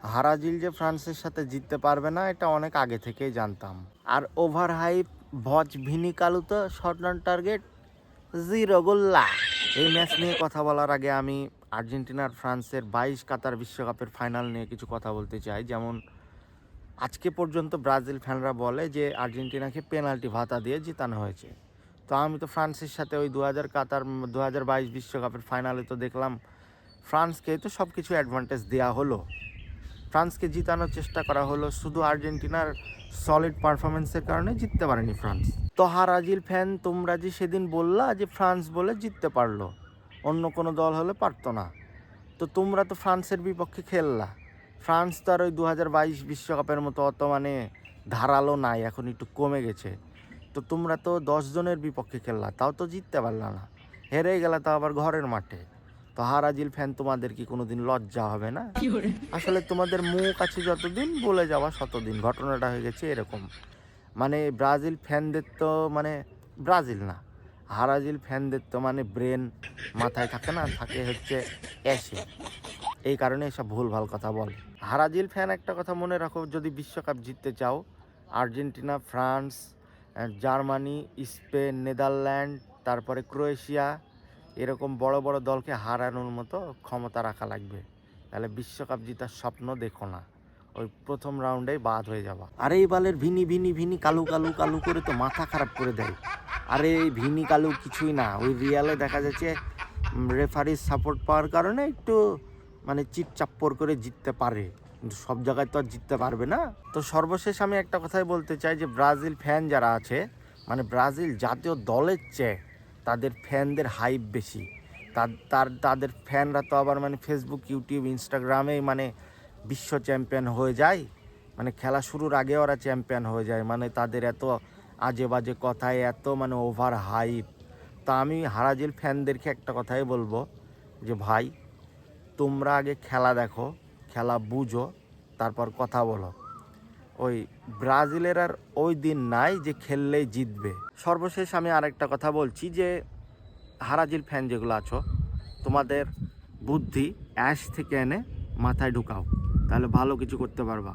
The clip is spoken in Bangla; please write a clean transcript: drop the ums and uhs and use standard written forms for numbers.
ব্রাজিল যে ফ্রান্সের সাথে জিততে পারবে না এটা অনেক আগে থেকেই জানতাম। আর ওভার হাইপ ভজ ভিনিকালু তো শর্ট রান টার্গেট 0 গোল্লা। এই ম্যাচ নিয়ে কথা বলার আগে আমি আর্জেন্টিনার ফ্রান্সের 22 কাতার বিশ্বকাপের ফাইনাল নিয়ে কিছু কথা বলতে চাই। যেমন আজকে পর্যন্ত ব্রাজিল ফ্যানরা বলে যে আর্জেন্টিনাকে পেনাল্টি ভাতা দিয়ে জিতানো হয়েছে। তো আমি তো ফ্রান্সের সাথে ওই 2022 বিশ্বকাপের ফাইনালে তো দেখলাম ফ্রান্সকে তো সব কিছু অ্যাডভান্টেজ দেওয়া হলো, ফ্রান্সকে জিতানোর চেষ্টা করা হলো, শুধু আর্জেন্টিনার সলিড পারফরমেন্সের কারণে জিততে পারেনি ফ্রান্স। তো ব্রাজিল ফ্যান তোমরা যে সেদিন বললা যে ফ্রান্স বলে জিততে পারলো, অন্য কোনো দল হলে পারতো না, তো তোমরা তো ফ্রান্সের বিপক্ষে খেললা। ফ্রান্স তো আর ওই 2022 বিশ্বকাপের মতো অত মানে ধারালো নাই, এখন একটু কমে গেছে। তো তোমরা তো 10 জনের বিপক্ষে খেললা, তাও তো জিততে পারলা না, হেরে গেলা, তাও আবার ঘরের মাঠে। তো ব্রাজিল ফ্যান তোমাদের কি কোনোদিন লজ্জা হবে না? আসলে তোমাদের মুখ আছে যতদিন, বলে যাওয়া শতদিন। ঘটনাটা হয়ে গেছে এরকম। মানে ব্রাজিল ফ্যানদের তো মানে ব্রাজিল না, ব্রাজিল ফ্যানদের তো মানে ব্রেন মাথায় থাকে না, থাকে হচ্ছে অ্যাশে। এই কারণে এসব ভুলভাল কথা বলে। ব্রাজিল ফ্যান একটা কথা মনে রাখো, যদি বিশ্বকাপ জিততে চাও, Argentina, France, Germany, Spain, Netherland, তারপরে ক্রোয়েশিয়া, এরকম বড় বড় দলকে হারানোর মতো ক্ষমতা রাখা লাগবে। তাহলে বিশ্বকাপ জেতার স্বপ্ন দেখো না, ওই প্রথম রাউন্ডেই বাদ হয়ে যাবা। আরে এই বালের ভিনি ভিনি ভিনি কালু কালু কালু করে তো মাথা খারাপ করে দেয়। আরে এই ভিনি কালু কিছুই না, ওই রিয়ালে দেখা যাচ্ছে রেফারির সাপোর্ট পাওয়ার কারণে একটু মানে চিটচাপ্পর করে জিততে পারে, কিন্তু সব জায়গায় তো আর জিততে পারবে না। তো সর্বশেষ আমি একটা কথাই বলতে চাই যে ব্রাজিল ফ্যান যারা আছে, মানে ব্রাজিল জাতীয় দলের চেয়ে তাদের ফ্যানদের হাইপ বেশি। তাদের ফ্যানরা তো আবার মানে ফেসবুক, ইউটিউব, ইনস্টাগ্রামে মানে বিশ্ব চ্যাম্পিয়ন হয়ে যায়, মানে খেলা শুরুর আগে ওরা চ্যাম্পিয়ন হয়ে যায়। মানে তাদের এত আজে বাজে কথায়, এত মানে ওভার হাইপ। তা আমি ব্রাজিল ফ্যানদেরকে একটা কথাই বলবো যে ভাই, তোমরা আগে খেলা দেখো, খেলা বুঝো, তারপর কথা বলো। ওই ব্রাজিলের আর ওই দিন নাই যে খেললেই জিতবে। সর্বশেষ আমি আরেকটা কথা বলছি যে ব্রাজিল ফ্যান যেগুলো আছো, তোমাদের বুদ্ধি অ্যাশ থেকে এনে মাথায় ঢুকাও, তাহলে ভালো কিছু করতে পারবা।